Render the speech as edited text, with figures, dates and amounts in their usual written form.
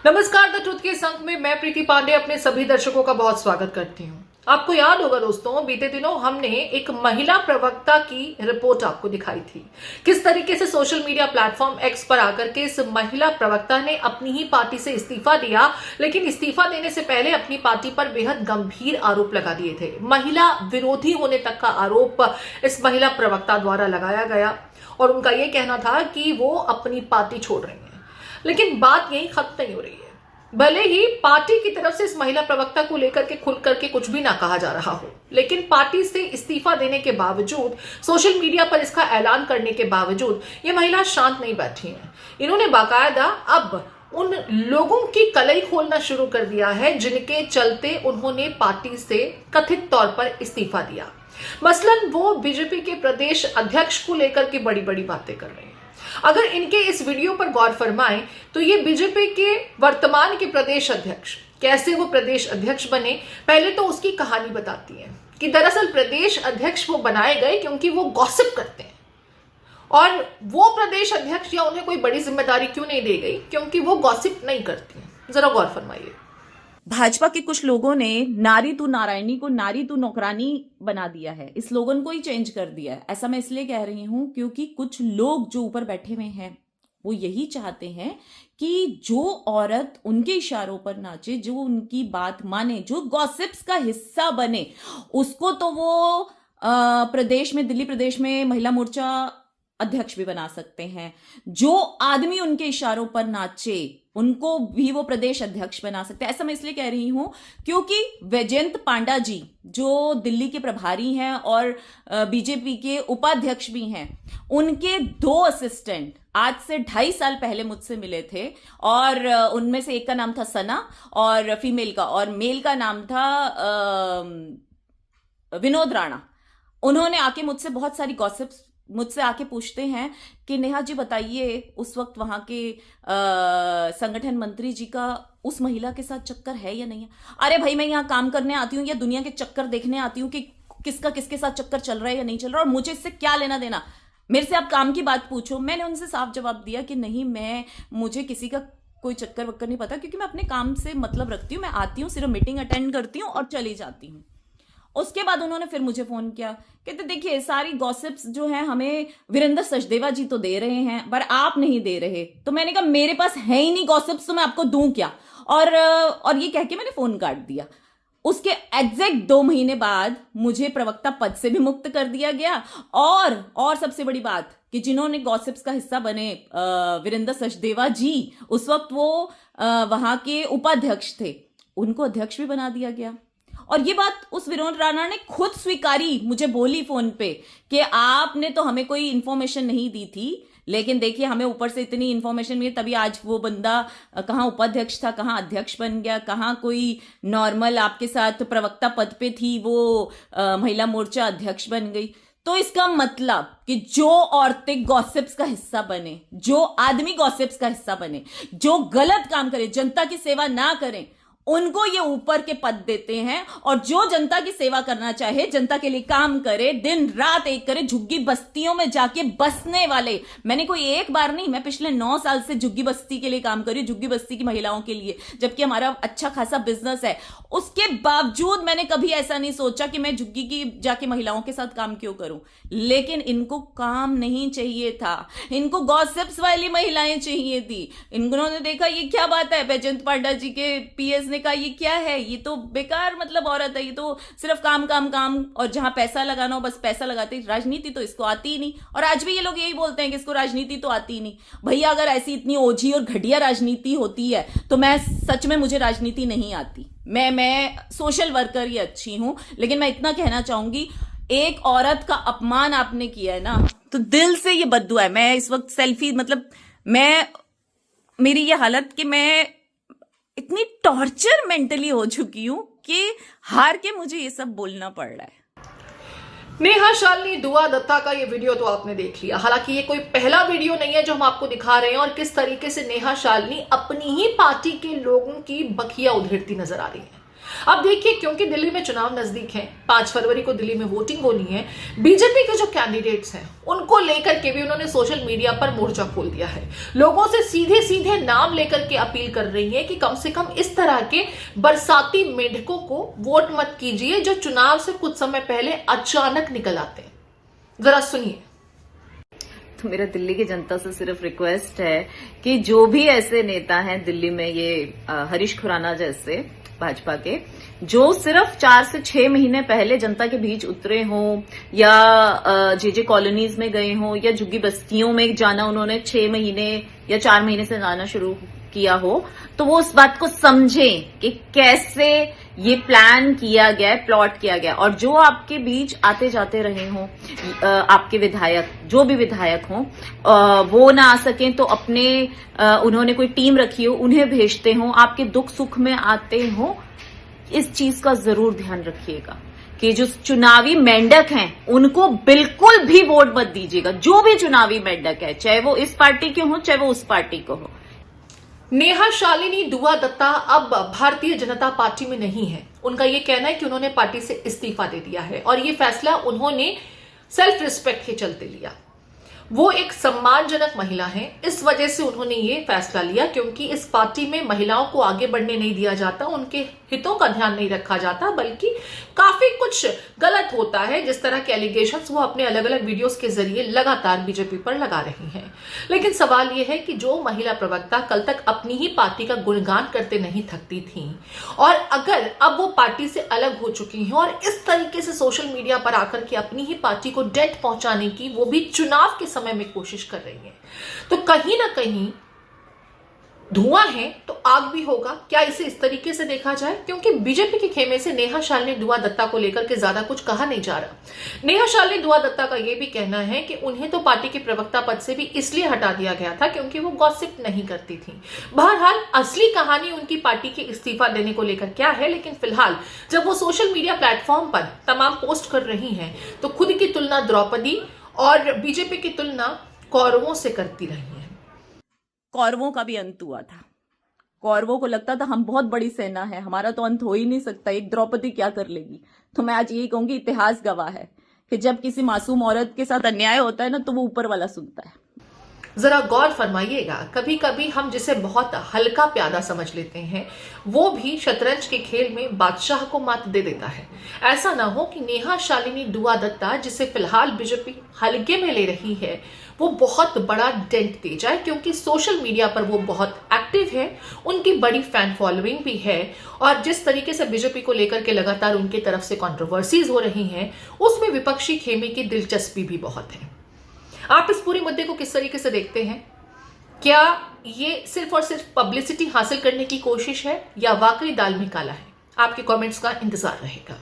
नमस्कार, the truth के इस अंक में मैं प्रीति पांडे अपने सभी दर्शकों का बहुत स्वागत करती हूँ। आपको याद होगा दोस्तों, बीते दिनों हमने एक महिला प्रवक्ता की रिपोर्ट आपको दिखाई थी। किस तरीके से सोशल मीडिया प्लेटफॉर्म एक्स पर आकर के इस महिला प्रवक्ता ने अपनी ही पार्टी से इस्तीफा दिया, लेकिन इस्तीफा देने से पहले अपनी पार्टी पर बेहद गंभीर आरोप लगा दिए थे। महिला विरोधी होने तक का आरोप इस महिला प्रवक्ता द्वारा लगाया गया और उनका यह कहना था कि वो अपनी पार्टी छोड़ रही है। लेकिन बात यही खत्म नहीं हो रही है। भले ही पार्टी की तरफ से इस महिला प्रवक्ता को लेकर के खुल करके कुछ भी ना कहा जा रहा हो, लेकिन पार्टी से इस्तीफा देने के बावजूद, सोशल मीडिया पर इसका ऐलान करने के बावजूद ये महिला शांत नहीं बैठी है। इन्होंने बाकायदा अब उन लोगों की कलई खोलना शुरू कर दिया है जिनके चलते उन्होंने पार्टी से कथित तौर पर इस्तीफा दिया। मसलन वो बीजेपी के प्रदेश अध्यक्ष को लेकर के बड़ी बड़ी बातें कर रहे हैं। अगर इनके इस वीडियो पर गौर फरमाएं तो ये बीजेपी के वर्तमान के प्रदेश अध्यक्ष, कैसे वो प्रदेश अध्यक्ष बने, पहले तो उसकी कहानी बताती है कि दरअसल प्रदेश अध्यक्ष वो बनाए गए क्योंकि वो गॉसिप करते हैं। और वो प्रदेश अध्यक्ष या उन्हें कोई बड़ी जिम्मेदारी क्यों नहीं दी गई? क्योंकि वो गॉसिप नहीं करती हैं। जरा गौर फरमाइए। भाजपा के कुछ लोगों ने नारी तू नारायणी को नारी तू नौकरानी बना दिया है। इस स्लोगन को ही चेंज कर दिया है। ऐसा मैं इसलिए कह रही हूं क्योंकि कुछ लोग जो ऊपर बैठे हुए हैं वो यही चाहते हैं कि जो औरत उनके इशारों पर नाचे, जो उनकी बात माने, जो गॉसिप्स का हिस्सा बने, उसको तो वो प्रदेश में, दिल्ली प्रदेश में महिला मोर्चा अध्यक्ष भी बना सकते हैं। जो आदमी उनके इशारों पर नाचे उनको भी वो प्रदेश अध्यक्ष बना सकते हैं। ऐसा मैं इसलिए कह रही हूं क्योंकि वैजयंत पांडा जी जो दिल्ली के प्रभारी हैं और बीजेपी के उपाध्यक्ष भी हैं, उनके 2 असिस्टेंट आज से 2.5 साल पहले मुझसे मिले थे और उनमें से एक का नाम था सना और फीमेल का, और मेल का नाम था विनोद राणा। उन्होंने आके मुझसे बहुत सारी गॉसिप्स मुझसे आके पूछते हैं कि नेहा जी बताइए, उस वक्त वहां के संगठन मंत्री जी का उस महिला के साथ चक्कर है या नहीं है। अरे भाई, मैं यहाँ काम करने आती हूँ या दुनिया के चक्कर देखने आती हूँ कि किसका किसके साथ चक्कर चल रहा है या नहीं चल रहा, और मुझे इससे क्या लेना देना। मेरे से आप काम की बात पूछो। मैंने उनसे साफ जवाब दिया कि नहीं, मुझे किसी का कोई चक्कर वक्कर नहीं पता, क्योंकि मैं अपने काम से मतलब रखती हूँ। मैं आती हूँ, सिर्फ मीटिंग अटेंड करती हूँ और चली जाती हूँ। उसके बाद उन्होंने फिर मुझे फोन किया, कहते देखिए सारी गॉसिप्स जो है हमें वीरेंद्र सचदेवा जी तो दे रहे हैं पर आप नहीं दे रहे। तो मैंने कहा मेरे पास है ही नहीं गॉसिप्स, तो मैं आपको दूं क्या। और ये कह के मैंने फोन काट दिया। उसके एग्जैक्ट 2 महीने बाद मुझे प्रवक्ता पद से भी मुक्त कर दिया गया। और सबसे बड़ी बात कि जिन्होंने गॉसिप्स का हिस्सा बने वीरेंद्र सचदेवा जी, उस वक्त वो वहां के उपाध्यक्ष थे, उनको अध्यक्ष भी बना दिया गया। और ये बात उस विनोद राणा ने खुद स्वीकारी, मुझे बोली फोन पे कि आपने तो हमें कोई इंफॉर्मेशन नहीं दी थी, लेकिन देखिए हमें ऊपर से इतनी इंफॉर्मेशन मिली, तभी आज वो बंदा कहाँ उपाध्यक्ष था, कहाँ अध्यक्ष बन गया, कहाँ कोई नॉर्मल आपके साथ प्रवक्ता पद पे थी वो महिला मोर्चा अध्यक्ष बन गई। तो इसका मतलब कि जो औरतें गॉसिप्स का हिस्सा बने, जो आदमी गॉसिप्स का हिस्सा बने, जो गलत काम करे, जनता की सेवा ना करें, उनको ये ऊपर के पद देते हैं। और जो जनता की सेवा करना चाहे, जनता के लिए काम करे, दिन रात एक करे, झुग्गी बस्तियों में जाके बसने वाले, मैंने कोई एक बार नहीं, मैं पिछले 9 साल से झुग्गी बस्ती के लिए काम करी, झुग्गी बस्ती की महिलाओं के लिए, जबकि हमारा अच्छा खासा बिजनेस है। उसके बावजूद मैंने कभी ऐसा नहीं सोचा कि मैं झुग्गी की जाके महिलाओं के साथ काम क्यों करूं। लेकिन इनको काम नहीं चाहिए था, इनको गॉसिप्स वाली महिलाएं चाहिए थी। इन्होंने देखा ये क्या बात है, वैजयंत पांडा जी के पीएस ने कहा ये क्या है, ये तो बेकार मतलब औरत है, ये तो सिर्फ काम काम काम, और जहां पैसा लगाना हो बस पैसा लगाते, राजनीति तो इसको आती ही नहीं। और आज भी ये लोग यही बोलते हैं कि इसको राजनीति तो आती ही नहीं। भैया अगर ऐसी इतनी ओझी और घटिया राजनीति होती है तो मैं सच में, मुझे राजनीति नहीं आती। मैं सोशल वर्कर ही अच्छी हूं, लेकिन मैं इतना कहना चाहूंगी, एक औरत का अपमान आपने किया है ना, तो दिल से ये बद्दुआ है। मैं इस वक्त सेल्फी, मतलब मेरी ये हालत कि मैं इतनी टॉर्चर मेंटली हो चुकी हूं कि हार के मुझे ये सब बोलना पड़ रहा है। नेहा शालिनी दुआ दत्ता का ये वीडियो तो आपने देख लिया। हालांकि ये कोई पहला वीडियो नहीं है जो हम आपको दिखा रहे हैं, और किस तरीके से नेहा शालिनी अपनी ही पार्टी के लोगों की बखिया उधेड़ती नजर आ रही है। अब देखिए, क्योंकि दिल्ली में चुनाव नजदीक है, 5 फरवरी को दिल्ली में वोटिंग होनी है, बीजेपी के जो कैंडिडेट्स हैं उनको लेकर के भी उन्होंने सोशल मीडिया पर मोर्चा खोल दिया है। लोगों से सीधे सीधे नाम लेकर के अपील कर रही है कि कम से कम इस तरह के बरसाती मेंढकों को वोट मत कीजिए जो चुनाव से कुछ समय पहले अचानक निकल आते हैं। जरा सुनिए। तो मेरा दिल्ली की जनता से सिर्फ रिक्वेस्ट है कि जो भी ऐसे नेता हैं दिल्ली में, ये हरीश खुराना जैसे भाजपा के, जो सिर्फ 4 से 6 महीने पहले जनता के बीच उतरे हों या जे कॉलोनीज में गए हों या झुग्गी बस्तियों में जाना उन्होंने 6 महीने या 4 महीने से जाना शुरू किया हो, तो वो उस बात को समझें कि कैसे ये प्लान किया गया, प्लॉट किया गया। और जो आपके बीच आते जाते रहे हों, आपके विधायक, जो भी विधायक हों, वो ना आ सकें तो अपने उन्होंने कोई टीम रखी हो, उन्हें भेजते हों, आपके दुख सुख में आते हों, इस चीज का जरूर ध्यान रखिएगा कि जो चुनावी मेंढक हैं उनको बिल्कुल भी वोट मत दीजिएगा। जो भी चुनावी मेंढक है, चाहे वो इस पार्टी के हो, चाहे वो उस पार्टी को हो। नेहा शालिनी दुआ दत्ता अब भारतीय जनता पार्टी में नहीं है। उनका यह कहना है कि उन्होंने पार्टी से इस्तीफा दे दिया है और यह फैसला उन्होंने सेल्फ रिस्पेक्ट के चलते लिया। वो एक सम्मानजनक महिला हैं, इस वजह से उन्होंने ये फैसला लिया, क्योंकि इस पार्टी में महिलाओं को आगे बढ़ने नहीं दिया जाता, उनके हितों का ध्यान नहीं रखा जाता, बल्कि काफी कुछ गलत होता है। जिस तरह के एलिगेशंस वो अपने अलग अलग वीडियोस के जरिए लगातार बीजेपी पर लगा रही हैं। लेकिन सवाल यह है कि जो महिला प्रवक्ता कल तक अपनी ही पार्टी का गुणगान करते नहीं थकती थी, और अगर अब वो पार्टी से अलग हो चुकी हैं और इस तरीके से सोशल मीडिया पर आकर के अपनी ही पार्टी को डेंट पहुंचाने की, वो भी चुनाव के समय में कोशिश कर रही है, तो कहीं ना कहीं धुआं है तो आग भी होगा। क्या इसे इस तरीके से देखा जाए? क्योंकि बीजेपी के खेमे से नेहा शालिनी दुआ दत्ता को लेकर के ज्यादा कुछ कहा नहीं जा रहा। नेहा शालिनी दुआ दत्ता का यह भी कहना है कि उन्हें तो पार्टी के प्रवक्ता पद से भी इसलिए हटा दिया गया था क्योंकि वो गॉसिप नहीं करती थी। बहरहाल असली कहानी उनकी पार्टी के इस्तीफा देने को लेकर क्या है, लेकिन फिलहाल जब वो सोशल मीडिया प्लेटफॉर्म पर तमाम पोस्ट कर रही हैं तो खुद की तुलना द्रौपदी और बीजेपी की तुलना कौरवों से करती रही है। कौरवों का भी अंत हुआ था। कौरवों को लगता था हम बहुत बड़ी सेना है, हमारा तो अंत हो ही नहीं सकता, एक द्रौपदी क्या कर लेगी। तो मैं आज यही कहूंगी, इतिहास गवाह है कि जब किसी मासूम औरत के साथ अन्याय होता है ना, तो वो ऊपर वाला सुनता है। जरा गौर फरमाइएगा, कभी कभी हम जिसे बहुत हल्का प्यादा समझ लेते हैं वो भी शतरंज के खेल में बादशाह को मात दे देता है। ऐसा ना हो कि नेहा शालिनी दुआ दत्ता, जिसे फिलहाल बीजेपी हल्के में ले रही है, वो बहुत बड़ा डेंट दे जाए, क्योंकि सोशल मीडिया पर वो बहुत एक्टिव है, उनकी बड़ी फैन फॉलोइंग भी है, और जिस तरीके से बीजेपी को लेकर के लगातार उनकी तरफ से कंट्रोवर्सीज हो रही हैं, उसमें विपक्षी खेमे की दिलचस्पी भी बहुत है। आप इस पूरे मुद्दे को किस तरीके से देखते हैं? क्या ये सिर्फ और सिर्फ पब्लिसिटी हासिल करने की कोशिश है या वाकई दाल में काला है? आपके कमेंट्स का इंतजार रहेगा।